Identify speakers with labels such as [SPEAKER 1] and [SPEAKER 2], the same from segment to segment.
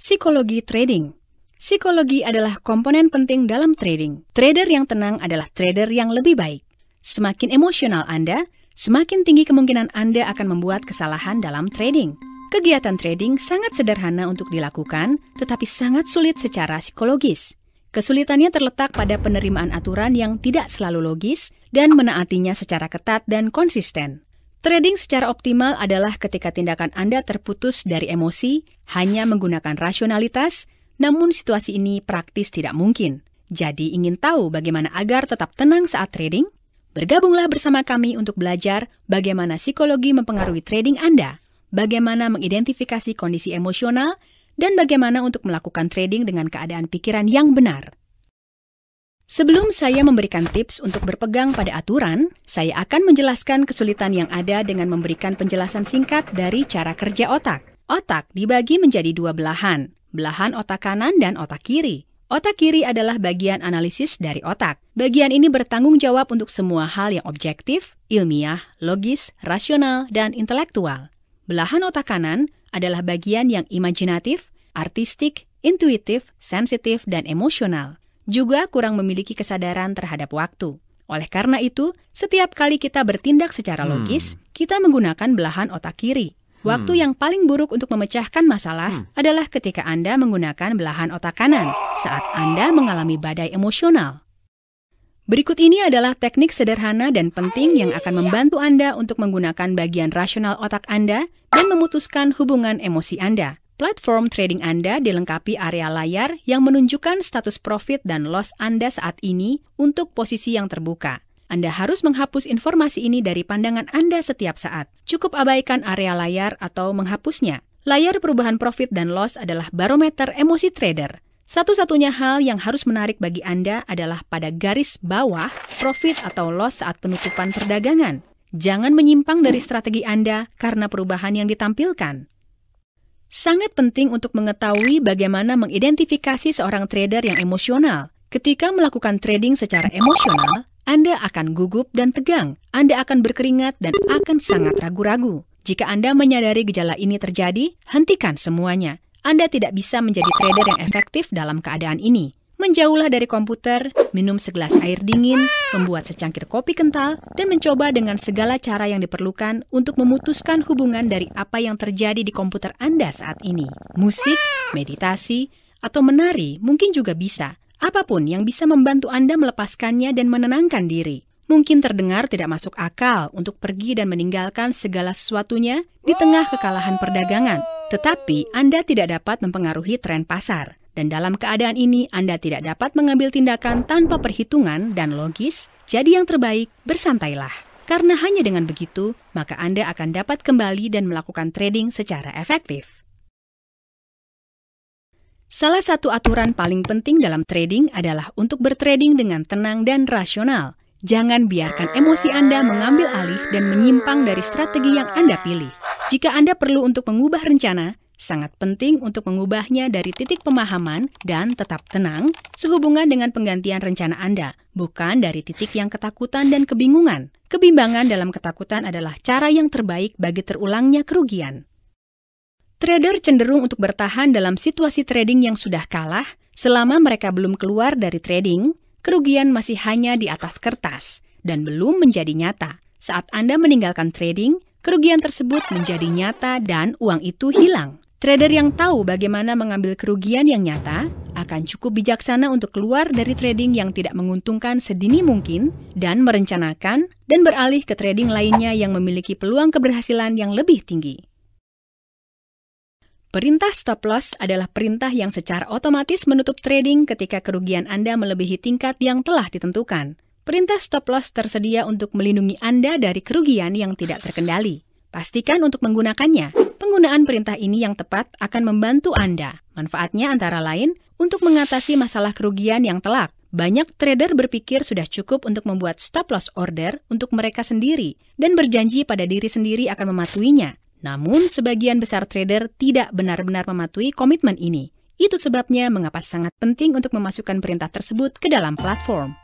[SPEAKER 1] Psikologi trading. Psikologi adalah komponen penting dalam trading. Trader yang tenang adalah trader yang lebih baik. Semakin emosional Anda, semakin tinggi kemungkinan Anda akan membuat kesalahan dalam trading. Kegiatan trading sangat sederhana untuk dilakukan, tetapi sangat sulit secara psikologis. Kesulitannya terletak pada penerimaan aturan yang tidak selalu logis dan menaatinya secara ketat dan konsisten. Trading secara optimal adalah ketika tindakan Anda terputus dari emosi, hanya menggunakan rasionalitas, namun situasi ini praktis tidak mungkin. Jadi ingin tahu bagaimana agar tetap tenang saat trading? Bergabunglah bersama kami untuk belajar bagaimana psikologi mempengaruhi trading Anda, bagaimana mengidentifikasi kondisi emosional, dan bagaimana untuk melakukan trading dengan keadaan pikiran yang benar. Sebelum saya memberikan tips untuk berpegang pada aturan, saya akan menjelaskan kesulitan yang ada dengan memberikan penjelasan singkat dari cara kerja otak. Otak dibagi menjadi dua belahan otak kanan dan otak kiri. Otak kiri adalah bagian analisis dari otak. Bagian ini bertanggung jawab untuk semua hal yang objektif, ilmiah, logis, rasional, dan intelektual. Belahan otak kanan adalah bagian yang imajinatif, artistik, intuitif, sensitif, dan emosional. Juga kurang memiliki kesadaran terhadap waktu. Oleh karena itu, setiap kali kita bertindak secara logis, kita menggunakan belahan otak kiri. Waktu yang paling buruk untuk memecahkan masalah adalah ketika Anda menggunakan belahan otak kanan saat Anda mengalami badai emosional. Berikut ini adalah teknik sederhana dan penting yang akan membantu Anda untuk menggunakan bagian rasional otak Anda dan memutuskan hubungan emosi Anda. Platform trading Anda dilengkapi area layar yang menunjukkan status profit dan loss Anda saat ini untuk posisi yang terbuka. Anda harus menghapus informasi ini dari pandangan Anda setiap saat. Cukup abaikan area layar atau menghapusnya. Layar perubahan profit dan loss adalah barometer emosi trader. Satu-satunya hal yang harus menarik bagi Anda adalah pada garis bawah profit atau loss saat penutupan perdagangan. Jangan menyimpang dari strategi Anda karena perubahan yang ditampilkan. Sangat penting untuk mengetahui bagaimana mengidentifikasi seorang trader yang emosional. Ketika melakukan trading secara emosional, Anda akan gugup dan tegang, Anda akan berkeringat dan akan sangat ragu-ragu. Jika Anda menyadari gejala ini terjadi, hentikan semuanya. Anda tidak bisa menjadi trader yang efektif dalam keadaan ini. Menjauhlah dari komputer, minum segelas air dingin, membuat secangkir kopi kental, dan mencoba dengan segala cara yang diperlukan untuk memutuskan hubungan dari apa yang terjadi di komputer Anda saat ini. Musik, meditasi, atau menari mungkin juga bisa. Apapun yang bisa membantu Anda melepaskannya dan menenangkan diri. Mungkin terdengar tidak masuk akal untuk pergi dan meninggalkan segala sesuatunya di tengah kekalahan perdagangan. Tetapi Anda tidak dapat mempengaruhi tren pasar. Dan dalam keadaan ini, Anda tidak dapat mengambil tindakan tanpa perhitungan dan logis, jadi yang terbaik, bersantailah. Karena hanya dengan begitu, maka Anda akan dapat kembali dan melakukan trading secara efektif. Salah satu aturan paling penting dalam trading adalah untuk bertrading dengan tenang dan rasional. Jangan biarkan emosi Anda mengambil alih dan menyimpang dari strategi yang Anda pilih. Jika Anda perlu untuk mengubah rencana, sangat penting untuk mengubahnya dari titik pemahaman dan tetap tenang sehubungan dengan penggantian rencana Anda, bukan dari titik yang ketakutan dan kebingungan. Kebimbangan dalam ketakutan adalah cara yang terbaik bagi terulangnya kerugian. Trader cenderung untuk bertahan dalam situasi trading yang sudah kalah selama mereka belum keluar dari trading, kerugian masih hanya di atas kertas dan belum menjadi nyata. Saat Anda meninggalkan trading, kerugian tersebut menjadi nyata dan uang itu hilang. Trader yang tahu bagaimana mengambil kerugian yang nyata akan cukup bijaksana untuk keluar dari trading yang tidak menguntungkan sedini mungkin dan merencanakan dan beralih ke trading lainnya yang memiliki peluang keberhasilan yang lebih tinggi. Perintah stop loss adalah perintah yang secara otomatis menutup trading ketika kerugian Anda melebihi tingkat yang telah ditentukan. Perintah stop loss tersedia untuk melindungi Anda dari kerugian yang tidak terkendali. Pastikan untuk menggunakannya. Penggunaan perintah ini yang tepat akan membantu Anda. Manfaatnya antara lain untuk mengatasi masalah kerugian yang telak. Banyak trader berpikir sudah cukup untuk membuat stop loss order untuk mereka sendiri dan berjanji pada diri sendiri akan mematuhinya. Namun, sebagian besar trader tidak benar-benar mematuhi komitmen ini. Itu sebabnya mengapa sangat penting untuk memasukkan perintah tersebut ke dalam platform.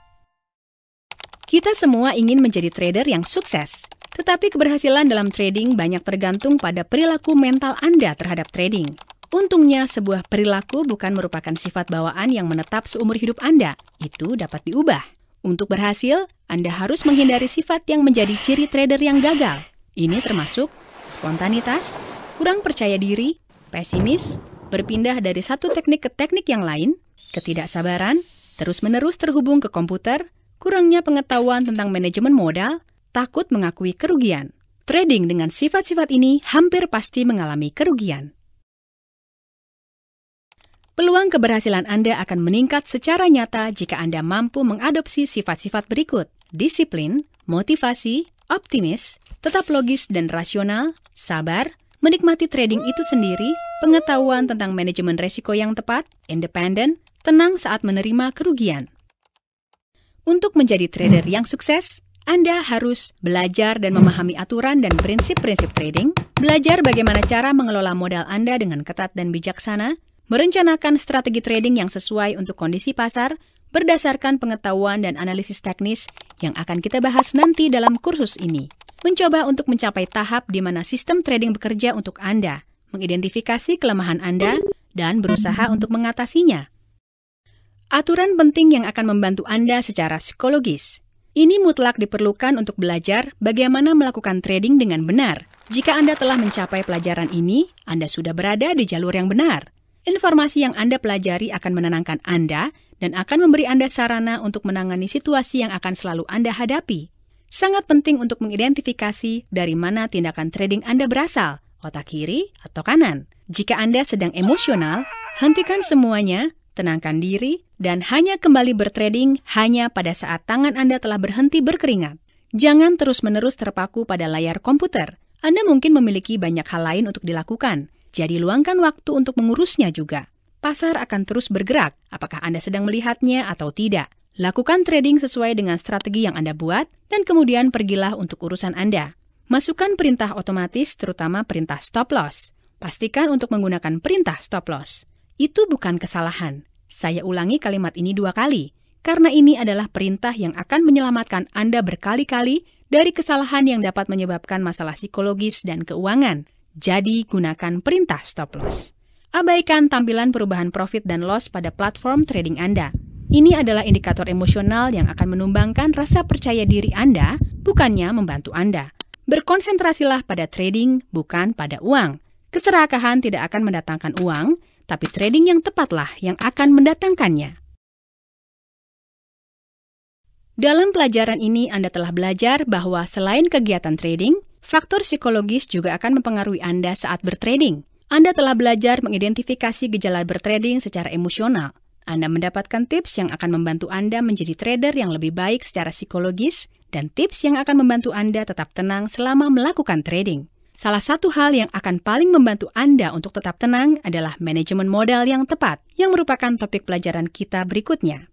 [SPEAKER 1] Kita semua ingin menjadi trader yang sukses. Tetapi keberhasilan dalam trading banyak tergantung pada perilaku mental Anda terhadap trading. Untungnya, sebuah perilaku bukan merupakan sifat bawaan yang menetap seumur hidup Anda. Itu dapat diubah. Untuk berhasil, Anda harus menghindari sifat yang menjadi ciri trader yang gagal. Ini termasuk spontanitas, kurang percaya diri, pesimis, berpindah dari satu teknik ke teknik yang lain, ketidaksabaran, terus-menerus terhubung ke komputer, kurangnya pengetahuan tentang manajemen modal, takut mengakui kerugian. Trading dengan sifat-sifat ini hampir pasti mengalami kerugian. Peluang keberhasilan Anda akan meningkat secara nyata jika Anda mampu mengadopsi sifat-sifat berikut: disiplin, motivasi, optimis, tetap logis dan rasional, sabar, menikmati trading itu sendiri, pengetahuan tentang manajemen resiko yang tepat, independen, tenang saat menerima kerugian. Untuk menjadi trader yang sukses, Anda harus belajar dan memahami aturan dan prinsip-prinsip trading, belajar bagaimana cara mengelola modal Anda dengan ketat dan bijaksana, merencanakan strategi trading yang sesuai untuk kondisi pasar berdasarkan pengetahuan dan analisis teknis yang akan kita bahas nanti dalam kursus ini. Mencoba untuk mencapai tahap di mana sistem trading bekerja untuk Anda, mengidentifikasi kelemahan Anda, dan berusaha untuk mengatasinya. Aturan penting yang akan membantu Anda secara psikologis. Ini mutlak diperlukan untuk belajar bagaimana melakukan trading dengan benar. Jika Anda telah mencapai pelajaran ini, Anda sudah berada di jalur yang benar. Informasi yang Anda pelajari akan menenangkan Anda dan akan memberi Anda sarana untuk menangani situasi yang akan selalu Anda hadapi. Sangat penting untuk mengidentifikasi dari mana tindakan trading Anda berasal, otak kiri atau kanan. Jika Anda sedang emosional, hentikan semuanya, tenangkan diri, dan hanya kembali bertrading hanya pada saat tangan Anda telah berhenti berkeringat. Jangan terus-menerus terpaku pada layar komputer. Anda mungkin memiliki banyak hal lain untuk dilakukan. Jadi luangkan waktu untuk mengurusnya juga. Pasar akan terus bergerak, apakah Anda sedang melihatnya atau tidak. Lakukan trading sesuai dengan strategi yang Anda buat, dan kemudian pergilah untuk urusan Anda. Masukkan perintah otomatis, terutama perintah stop loss. Pastikan untuk menggunakan perintah stop loss. Itu bukan kesalahan. Saya ulangi kalimat ini 2 kali, karena ini adalah perintah yang akan menyelamatkan Anda berkali-kali dari kesalahan yang dapat menyebabkan masalah psikologis dan keuangan. Jadi, gunakan perintah stop loss. Abaikan tampilan perubahan profit dan loss pada platform trading Anda. Ini adalah indikator emosional yang akan menumbangkan rasa percaya diri Anda, bukannya membantu Anda. Berkonsentrasilah pada trading, bukan pada uang. Keserakahan tidak akan mendatangkan uang, tapi trading yang tepatlah yang akan mendatangkannya. Dalam pelajaran ini, Anda telah belajar bahwa selain kegiatan trading, faktor psikologis juga akan mempengaruhi Anda saat bertrading. Anda telah belajar mengidentifikasi gejala bertrading secara emosional. Anda mendapatkan tips yang akan membantu Anda menjadi trader yang lebih baik secara psikologis dan tips yang akan membantu Anda tetap tenang selama melakukan trading. Salah satu hal yang akan paling membantu Anda untuk tetap tenang adalah manajemen modal yang tepat, yang merupakan topik pelajaran kita berikutnya.